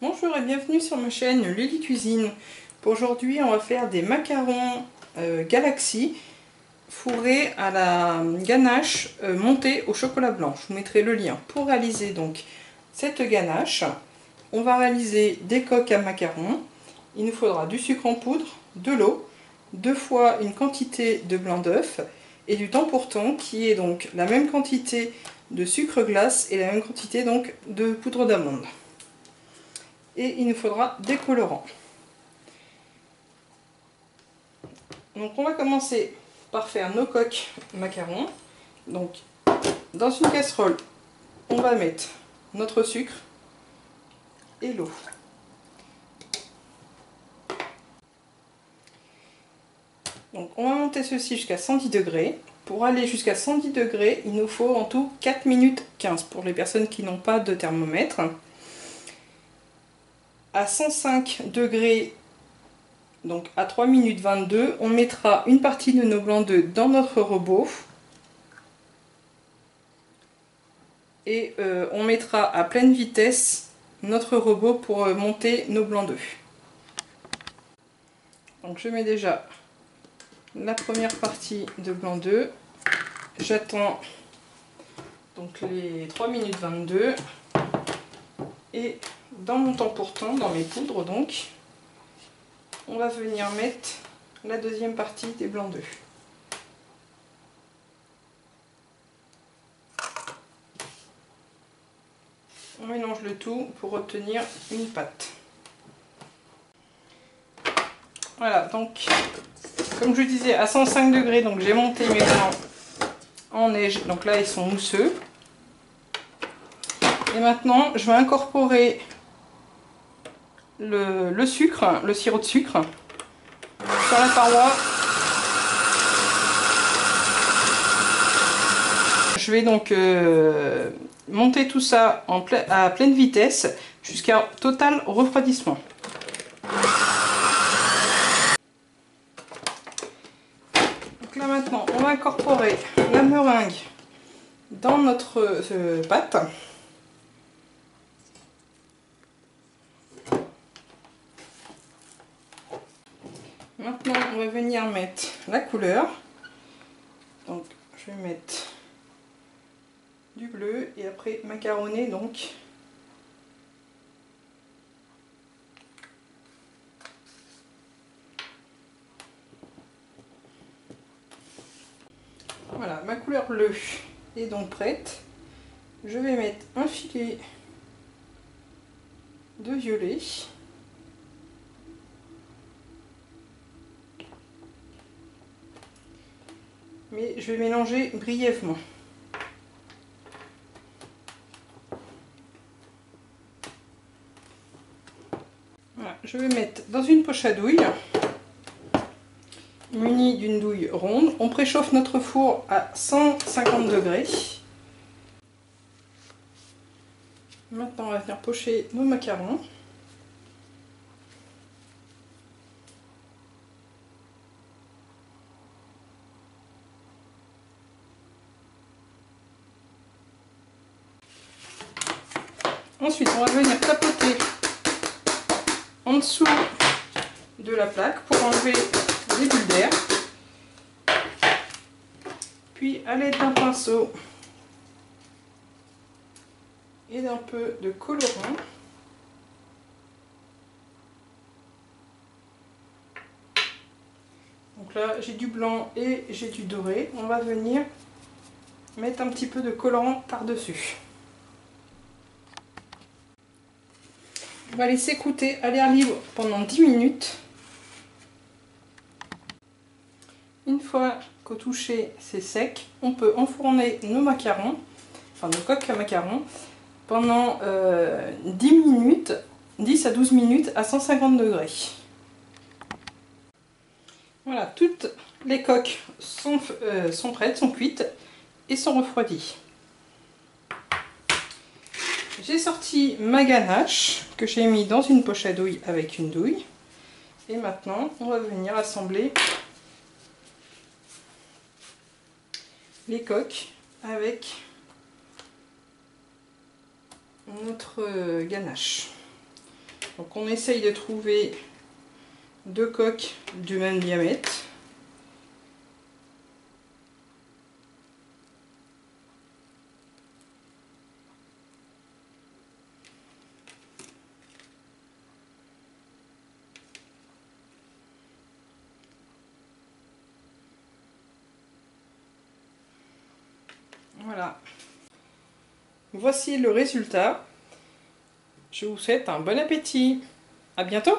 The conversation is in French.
Bonjour et bienvenue sur ma chaîne Lily Cuisine. Pour aujourd'hui, on va faire des macarons Galaxy fourrés à la ganache montée au chocolat blanc. Je vous mettrai le lien. Pour réaliser donc cette ganache, on va réaliser des coques à macarons. Il nous faudra du sucre en poudre, de l'eau, 2 fois une quantité de blanc d'œuf et du temps pour temps qui est donc la même quantité de sucre glace et la même quantité donc de poudre d'amande. Et il nous faudra des colorants. Donc on va commencer par faire nos coques macarons. Donc dans une casserole, on va mettre notre sucre et l'eau. Donc on va monter ceci jusqu'à 110 degrés. Pour aller jusqu'à 110 degrés, il nous faut en tout 4 minutes 15 pour les personnes qui n'ont pas de thermomètre. À 105 degrés, donc à 3 minutes 22, on mettra une partie de nos blancs d'œufs dans notre robot. Et on mettra à pleine vitesse notre robot pour monter nos blancs d'œufs. Donc je mets déjà la première partie de blanc d'œufs. J'attends donc les 3 minutes 22. Et dans mon temps pour temps, dans mes poudres donc, on va venir mettre la deuxième partie des blancs d'œufs. On mélange le tout pour obtenir une pâte. Voilà, donc comme je disais à 105 degrés, donc j'ai monté mes blancs en neige, donc là ils sont mousseux. Et maintenant je vais incorporer le sucre, le sirop de sucre sur la paroi. Je vais donc monter tout ça à pleine vitesse jusqu'à total refroidissement. Donc là maintenant on va incorporer la meringue dans notre pâte. Maintenant on va venir mettre la couleur. Donc je vais mettre du bleu et après macaroner donc voilà, ma couleur bleue est donc prête. Je vais mettre un filet de violet. Mais je vais mélanger brièvement. Voilà, je vais mettre dans une poche à douille, munie d'une douille ronde. On préchauffe notre four à 150 degrés. Maintenant, on va venir pocher nos macarons. Ensuite, on va venir tapoter en dessous de la plaque pour enlever les bulles d'air. Puis, à l'aide d'un pinceau et d'un peu de colorant, donc là j'ai du blanc et j'ai du doré, on va venir mettre un petit peu de colorant par-dessus. On va laisser croûter à l'air libre pendant 10 minutes. Une fois qu'au toucher c'est sec, on peut enfourner nos macarons, enfin nos coques à macarons, pendant 10 minutes, 10 à 12 minutes à 150 degrés. Voilà, toutes les coques sont prêtes, sont cuites et sont refroidies. J'ai sorti ma ganache que j'ai mis dans une poche à douille avec une douille. Et maintenant, on va venir assembler les coques avec notre ganache. Donc on essaye de trouver deux coques du même diamètre. Voilà. Voici le résultat. Je vous souhaite un bon appétit. À bientôt!